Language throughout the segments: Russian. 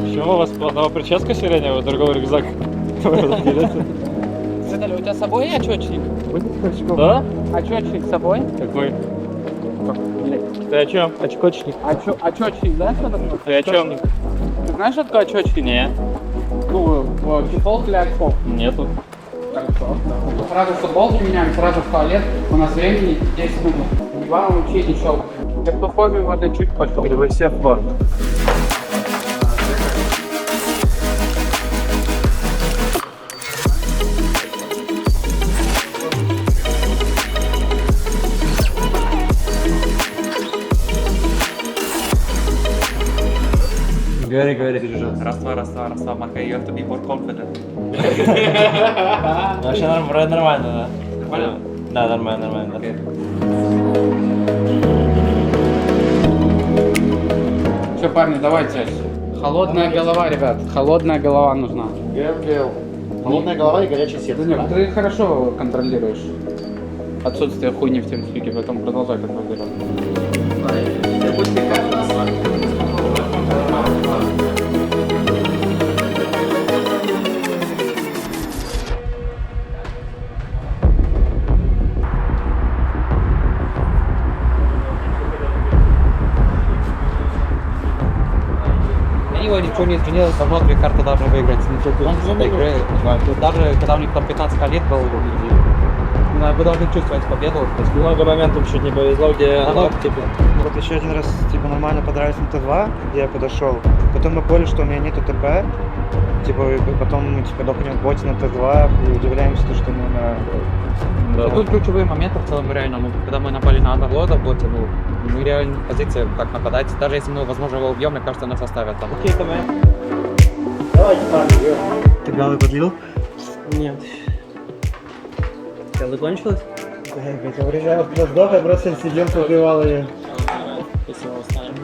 Почему у вас по одного прическа сиреневая, другого рюкзак? Виталий, у тебя с собой очечник? Да? Очечник с собой? Какой? Ты о чем? Очкочник. Очечник, знаешь, что такое? Ты о чем? Ты знаешь, что такое очечник? Не. Ну, чехол для очков. Нету. Хорошо. Сразу футболки меняем, сразу в туалет. У нас времени 10 минут. Не вам учить еще. Теплофобию можно чуть пошел. Все в бар. Говори. Раз-два, Макай, you have to be more confident. Вообще нормально, да? Нормально? Да, нормально, да. Все, парни, давайте. Холодная голова, ребят. Холодная голова нужна. Холодная голова и горячее сердце. Нет, ты хорошо контролируешь отсутствие хуйни в TeamSpeak, поэтому продолжай контролировать. Ничего не изменилось, давно две карты должны выиграть. Даже когда у них там 15 лет был, вы должны чувствовать победу. То есть много моментов чуть не повезло, где типа. Вот еще один раз типа нормально подрались на Т2, где я подошел. Потом мы поняли, что у меня нету ТП. Типа, и потом мы типа доходим в боте на Т2 и удивляемся, что мы на... Да. Тут ключевые моменты в целом реально, когда мы напали на Андерлода в боте, мы реально в позиции как нападать. Даже если мы, возможно, его убьем, мне кажется, нас оставят там. Окей, давай. Давайте, парни, Ты галы подлил? Нет. Все закончилось? Я приезжаю в сдох, я просто сидел, попивал ее. Спасибо, оставим.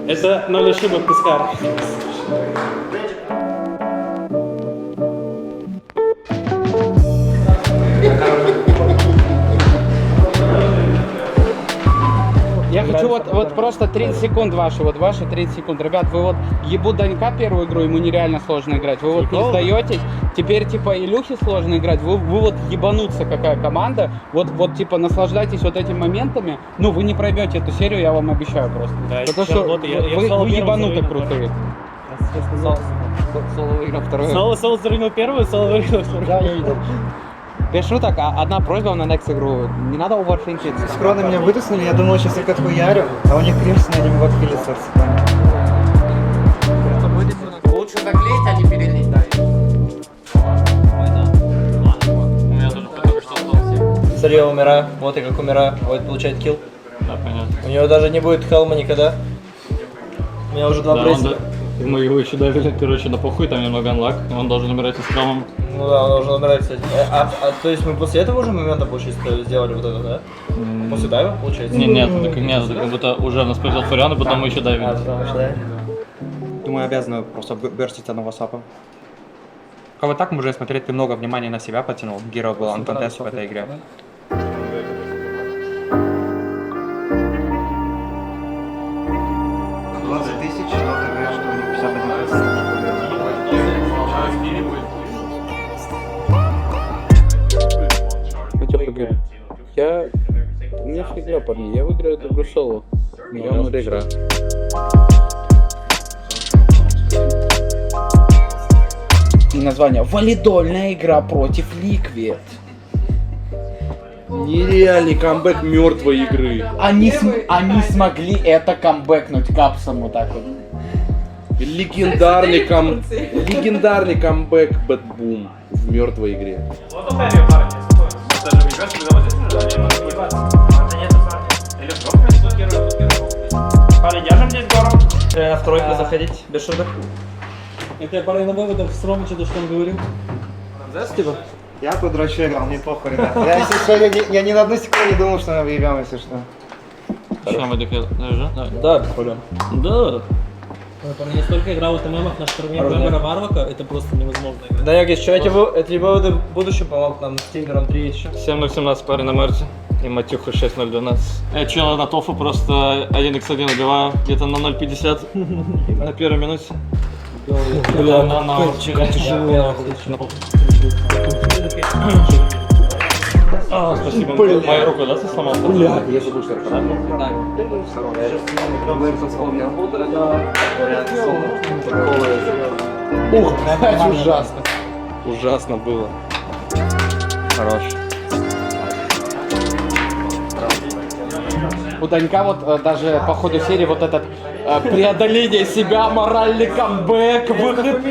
Это 0 ошибок Пискар. Я хочу вот просто 30 секунд ваши 30 секунд. Ребят, вы вот ебут Данька первую игру, ему нереально сложно играть. Вы вот не сдаетесь. Теперь типа Илюхе сложно играть. Вы вот ебануться какая команда. Вот типа наслаждайтесь вот этими моментами. Ну вы не пройдете эту серию, я вам обещаю просто. Да, Потому что вы ебануто крутые. Соло выиграл вторую. Соло заруинил первую, Соло выиграл вторую. Да, я видел. Без шуток, одна просьба на next игру. Не надо оверфинкить. С крона меня вытеснули, я думал, сейчас я отхуярю, а у них Кримсон, они могут хилиться. Лучше заклеить, а не перелить. У меня тоже только что остался. Смотри, я умираю. Вот я как умираю. Вот получает килл. Да, понятно. У него даже не будет хелма никогда. У меня уже два брейса. Мы его еще довели, короче, на похуй, там немного анлак. Он должен умирать с храмом. Ну да, он должен умирать, кстати. То есть мы после этого уже момента, получается, сделали вот это, да? После дайва, получается? Нет, это как будто уже нас победил Фарион, и потом мы еще дайвили. Потому что, да. Думаю, обязаны просто берстить одного сапа. Кого так можно смотреть, ты много внимания на себя потянул. Геро был антонтес в этой игре. 20 тысяч, но ты говоришь, что у них 51%. Я... У меня фигня, парни. Я выиграю эту игру соло. Я внутри игра. И название. Валидольная игра против Liquid. Нереальный камбэк мертвой игры. Они смогли это камбэкнуть капсом вот так вот. Легендарный камбэк Bad Boom в мертвой игре. Держим здесь гору. Реально в тройку заходить, без шуток. Это я пора на выводах с Ромыча, то что он говорил. Типа? Я тут дрочу играл, мне похуй, ребят. Я, если что, я ни на одну секунду не думал, что мы выебем, если что. Что мы такие? Да, бесполезно. Да. Он не столько играл в ММах на штурме Бэмера Варвака, это просто невозможно играть. Да, Якиш, что эти выводы в будущем помогут нам с Тигром 3 еще. 7:017 парень на Мерте. И Матюха 6:012. Я чела на тофу просто 1x1 убиваю где-то на 0.50 на первой минуте. Бля, на вчера тяжело. Спасибо. Мою руку, да, ты сломал? Бля, Я забыл, что Ух, это ужасно. ужасно было. Хорош. У Данька вот даже по ходу серии вот этот преодоление себя, моральный камбэк, выход.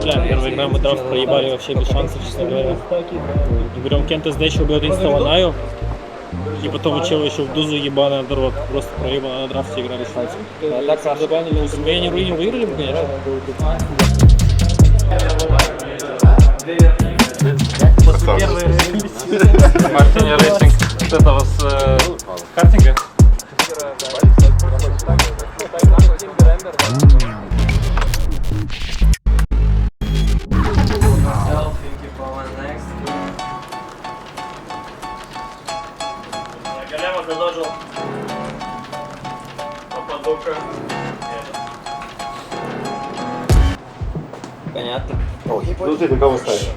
Бля, первая игра мы драфт проебали вообще без шансов, честно говоря. И берем Кента с Дэчи, убьет инсталанаю. И потом учил еще в дузу ебаный андервод. Просто проебано на драфте играли шансов. А так раз забанили, если бы я не руинил, выиграли бы, конечно. Мартини рейтинг с этого с картинга. Голема задолжил. Попадука. Понятно. Ну ты на кого ставишь?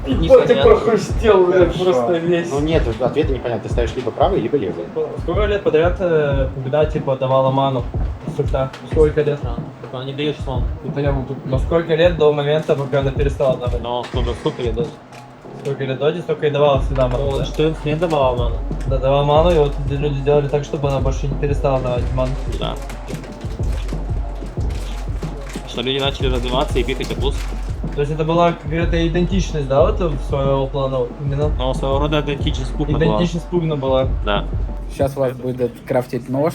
Ты прохрустел, блядь, просто весь. Ну нет, ответа непонятно. Ты ставишь либо правый, либо левый. Сколько лет подряд когда типа давала ману? Сколько лет? Она не дает сон. Но сколько лет до момента, пока она перестала давать? Но сколько лет дать? Сколько лет доди, столько и давала всегда ману. Что не давал ману? Да, давала ману, и вот люди делали так, чтобы она больше не перестала давать ману. Да. Что люди начали развиваться и пикать опус. То есть это была какая-то идентичность, да, вот своего плана именно? Но своего рода идентичность пугна была. Идентичность пугна была. Да. Сейчас вас будет крафтить нож.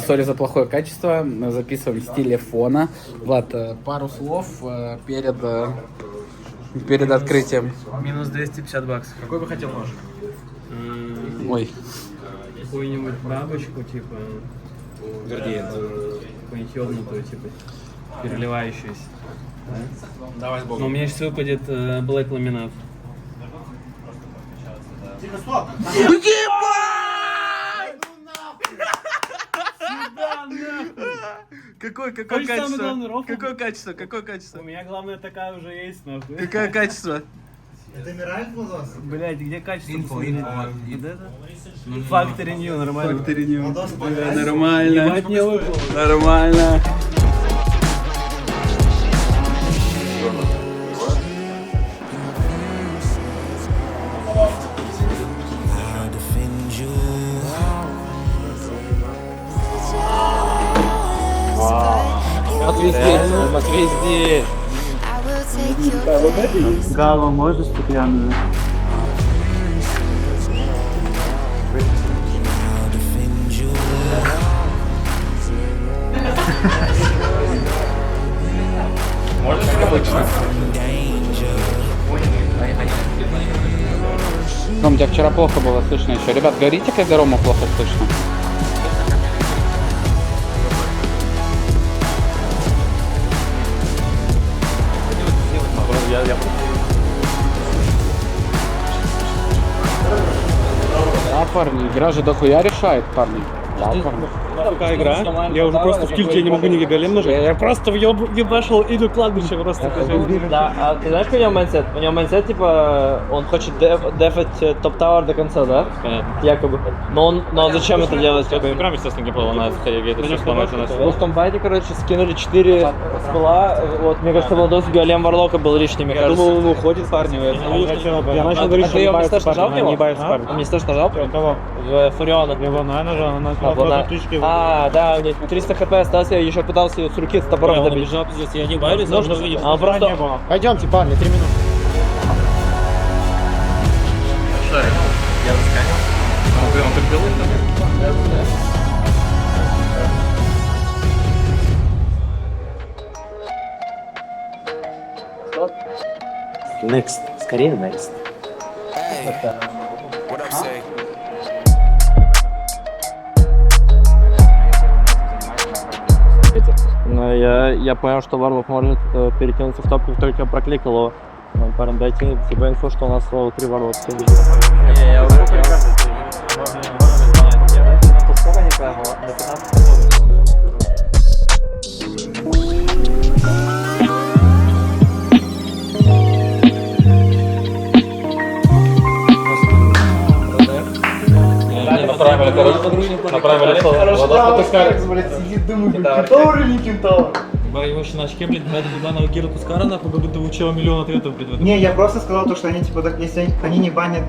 Сори за плохое качество. Мы записываем с телефона. Влад, пару слов перед открытием. Минус 250 баксов. Какой бы хотел нож? Ой. Какую-нибудь бабочку, типа... Градиент. Какую-нибудь ёбнутую, типа, переливающуюся. Давай с Но у меня сейчас выпадет Black Laminate. Какое Хочешь самое качество? главное, рофл? Какое качество? Какое качество? У меня главное такая уже есть, нахуй. Какое качество? Блять, где качество? Вот это? Factory New, нормально. Factory New. Нормально. Ебать мне выпало. Нормально. Матвей здесь. Гава, можно стеклянную? Ром, тебя вчера плохо было слышно еще. Ребят, говорите, когда Рому плохо слышно. Да, парни, игра же дохуя решает, парни. Да, парни. Такая игра. Я уже просто в тильте не могу ни голем нажать. Я просто ебашил и до кладбища просто. Да, а ты знаешь, какой у него майндсет? У него майндсет, типа, он хочет дефать топ-тауэр до конца, да? Понятно. Якобы. Но он зачем это делать? Это игра, естественно, не ломает в Хариге, это все сломается на Ну, в том файте, короче, скинули 4 спала. Вот, мне кажется, Владос голем Варлока был лишним, мне кажется. он уходит, парни. Я начал говорить, А ты ее мне нажал? не ебается парни. А мне нажал? Кого? В Фуриона. Я Вана нажал, она Да, у меня 300 хп осталось, я еще пытался ее с руки с топором добить. бежал, пиздец, я не боюсь, Ну, но увидел. а просто... Пойдемте, парни, 3 минуты. Я засканил. Он так делает? Next. Скорее next. Но я понял, что Варлов может перекинуться в топку, только прокликал его. Парень, дайте тебе инфу, что у нас 3 Варлова. Направили, короче, направили Ебать, вообще на очке, блядь, на эту ебаного Гера Тускара, нахуй, как будто учил миллион ответов, блядь. Не, я просто сказал то, что они, типа, если они не банят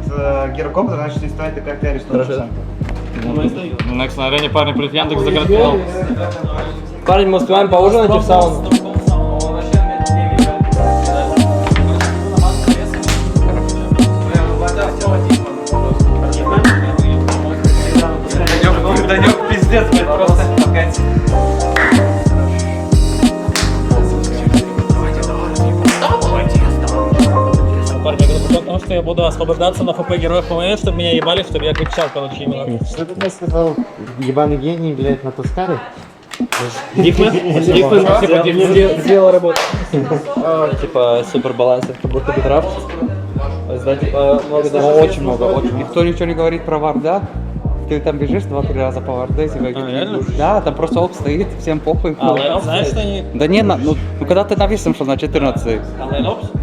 Герокопа, значит, не стоит такая пиарить 100%. Next на арене парни пред Яндекс загорел. Парень, мы успеваем поужинать и в сауну. Данек пиздец, блядь, просто опять. Парни, я говорю, потому что я буду освобождаться на ФП героев ПМС, чтобы меня ебали, чтобы я кричал, короче, именно. Что ты мне сказал? Ебаный гений, блядь, на Тускаре? Дикмен сделал работу. Типа супер балансер, как будто бы драфт. То есть, да, типа много даже. Очень много, очень. Никто ничего не говорит про варда. Ты там бежишь 2-3 раза по варде, тебя реально? Да, там просто оп стоит, всем похуй. Знаешь, что они... Да не, ну когда ты нависом шел на 14,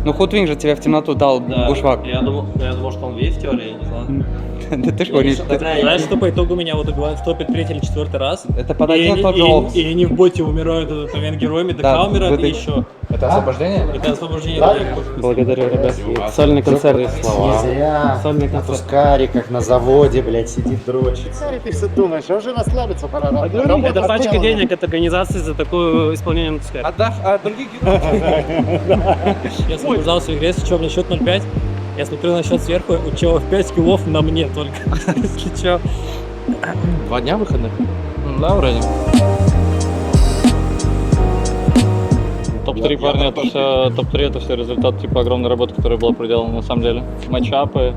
ну Худвинг же тебя в темноту дал, бушвак. Я думал, что он видит в теории, я не знаю. Да ты что, Знаешь, что по итогу меня вот в топе 3-й или 4-й раз? это под один и тот же опс. И они в боте умирают этот момент героями, Да, ДК умирает вы- и еще. Это освобождение? Это освобождение. Благодарю, ребят. Сольный концерт. Не зря на Тускаре, как на заводе, блядь, сидит дрочит. Ты все думаешь, а уже расслабиться пора. Это пачка денег от организации за такое исполнение Тускара. А других героев? Я освобождался в игре, с чего у меня счет 0-5. Я смотрю на счет сверху, у чего 5 киллов на мне только. Если чё. 2 дня выходных? Да, вроде. Топ-3 парня, это все, топ-3 это все результат типа огромной работы, которая была проделана на самом деле. Матчапы,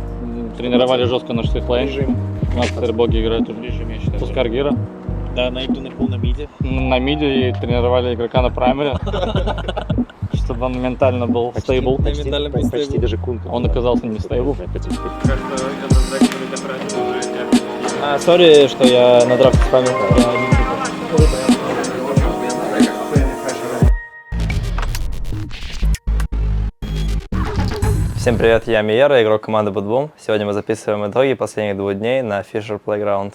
тренировали жестко на штейфлейн. У нас, кстати, боги играют в режиме, я считаю. Тускар Гира. Да, на игру на миде. На миде и тренировали игрока на праймере. Чтобы он ментально был стейбл. Почти даже кунка. Он оказался не стейбл. Сори, что я на драфте спамил. Всем привет, я Миера, игрок команды Bootboom. Сегодня мы записываем итоги последних 2 дней на Fisher Playground.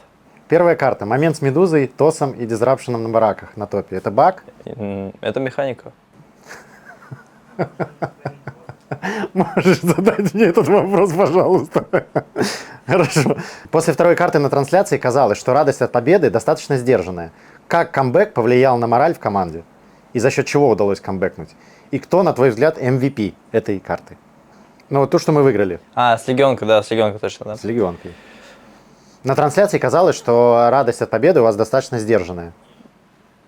Первая карта. Момент с Медузой, Тосом и Дизрапшеном на бараках на топе. Это баг? Это механика. Можешь задать мне этот вопрос, пожалуйста. Хорошо. После второй карты на трансляции казалось, что радость от победы достаточно сдержанная. Как камбэк повлиял на мораль в команде? И за счет чего удалось камбэкнуть? И кто, на твой взгляд, MVP этой карты? Ну, вот то, что мы выиграли. С Легионкой, да, с Легионкой точно, да. С Легионкой. На трансляции казалось, что радость от победы у вас достаточно сдержанная.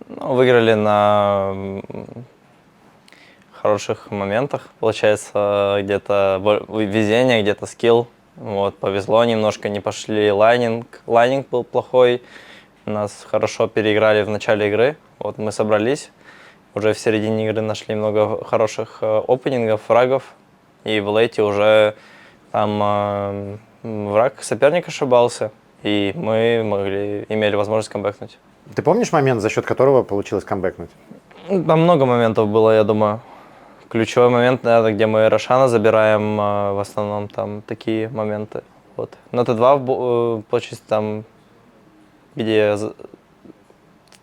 Ну, выиграли на хороших моментах, получается, где-то везение, где-то скилл. Вот, повезло немножко, не пошли лайнинг. Лайнинг был плохой. Нас хорошо переиграли в начале игры. Вот мы собрались. Уже в середине игры нашли много хороших опенингов, фрагов. И в лейте уже там враг, соперник ошибался. И мы имели возможность камбэкнуть. Ты помнишь момент, за счет которого получилось камбэкнуть? Там много моментов было, я думаю. Ключевой момент, наверное, где мы Рошана забираем, в основном там такие моменты. Вот. На Т2, получается, там, где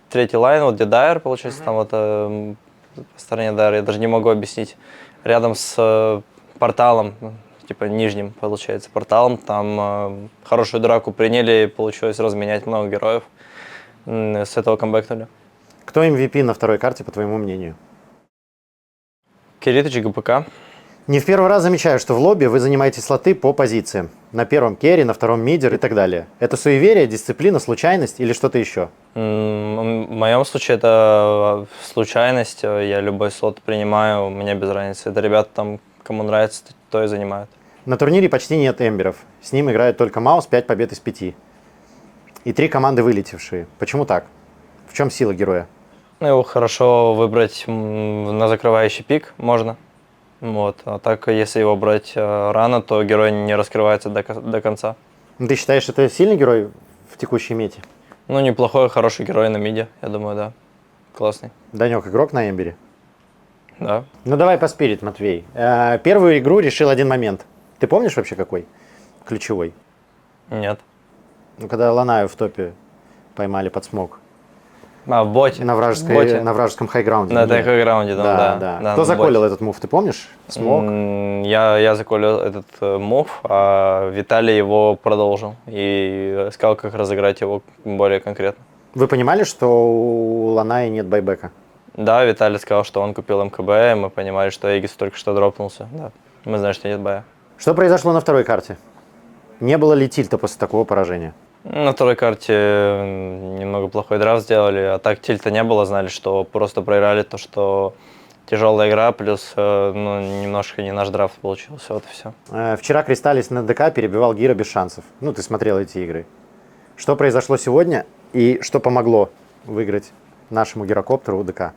третий лайн, вот где Дайер, получается, там вот по стороне Дайера, я даже не могу объяснить. Рядом с порталом, типа нижним, получается, порталом, там хорошую драку приняли, и получилось разменять много героев. С этого камбэкнули. Кто MVP на второй карте, по твоему мнению? Киритыч и ГПК. Не в первый раз замечаю, что в лобби вы занимаете слоты по позициям. На первом керри, на втором мидер и так далее. Это суеверие, дисциплина, случайность или что-то еще? В моем случае это случайность. Я любой слот принимаю, мне без разницы. Это ребята там кому нравится, то и занимает. На турнире почти нет эмберов. С ним играет только Маус, 5 побед из 5. И 3 команды вылетевшие. Почему так? В чем сила героя? Ну, его хорошо выбрать на закрывающий пик можно. Вот. А так, если его брать рано, то герой не раскрывается до конца. Ну, ты считаешь, это сильный герой в текущей мете? Ну, неплохой, хороший герой на миде, я думаю, да. Классный. Данек игрок на эмбере? Да. Ну давай по спирит, Матвей. Первую игру решил один момент. Ты помнишь вообще какой? Ключевой. Нет. Ну, когда Ланаю в топе поймали под смог. А, в боте. На вражеском хайграунде. На Нет. хайграунде, Да. да. Кто на заколил боте. этот мув, ты помнишь? Смог? Я заколил этот мув, а Виталий его продолжил и сказал, как разыграть его более конкретно. Вы понимали, что у Ланаи нет байбека? Да, Виталий сказал, что он купил МКБ, и мы понимали, что Эгис только что дропнулся. Да. Мы знаем, что нет бая. Что произошло на второй карте? Не было ли тильта после такого поражения? На второй карте немного плохой драфт сделали, а так тильта не было, знали, что просто проиграли то, что тяжелая игра, плюс немножко не наш драфт получился, вот и все. Вчера Кристаллис на ДК перебивал Гира без шансов. Ну, ты смотрел эти игры. Что произошло сегодня и что помогло выиграть нашему гирокоптеру у ДК?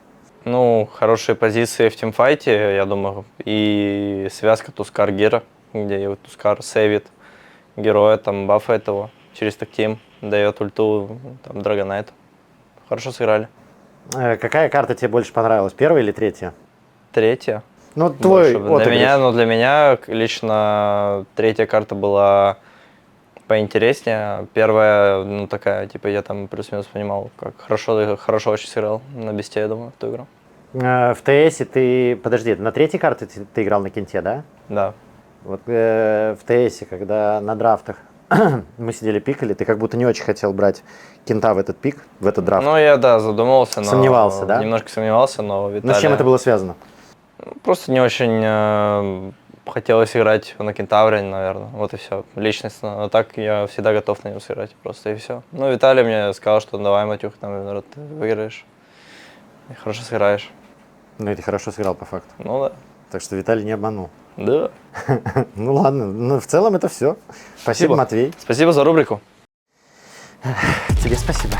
Ну, хорошие позиции в тимфайте, я думаю, и связка Тускар-Гира, где Тускар сейвит героя, там бафает его через тактим, дает ульту, там, Драгонайт. Хорошо сыграли. Какая карта тебе больше понравилась, первая или третья? Третья. Ну, твой Больше. Для меня лично третья карта была поинтереснее. Первая, ну, такая, типа, я там плюс-минус понимал, как хорошо очень сыграл на бесте, я думаю, в ту игру. В ТСе ты... Подожди, на третьей карте ты играл на кенте, да? Да. Вот в ТСе, когда на драфтах мы сидели пикали, ты как будто не очень хотел брать кента в этот пик, в этот драфт. Ну, я, да, задумался, но... Сомневался, да? Немножко сомневался, но Виталий... Но с чем это было связано? Просто не очень хотелось играть на кентавре, наверное, вот и все, личностно. А так я всегда готов на него сыграть, просто и все. Ну, Виталий мне сказал, что давай, Матюх, там, наверное, ты выиграешь и хорошо сыграешь. Ну, и ты хорошо сыграл по факту. Ну, да. Так что Виталий не обманул. Да. Ну ладно, ну в целом это все. Спасибо, Матвей. Спасибо за рубрику. Тебе спасибо.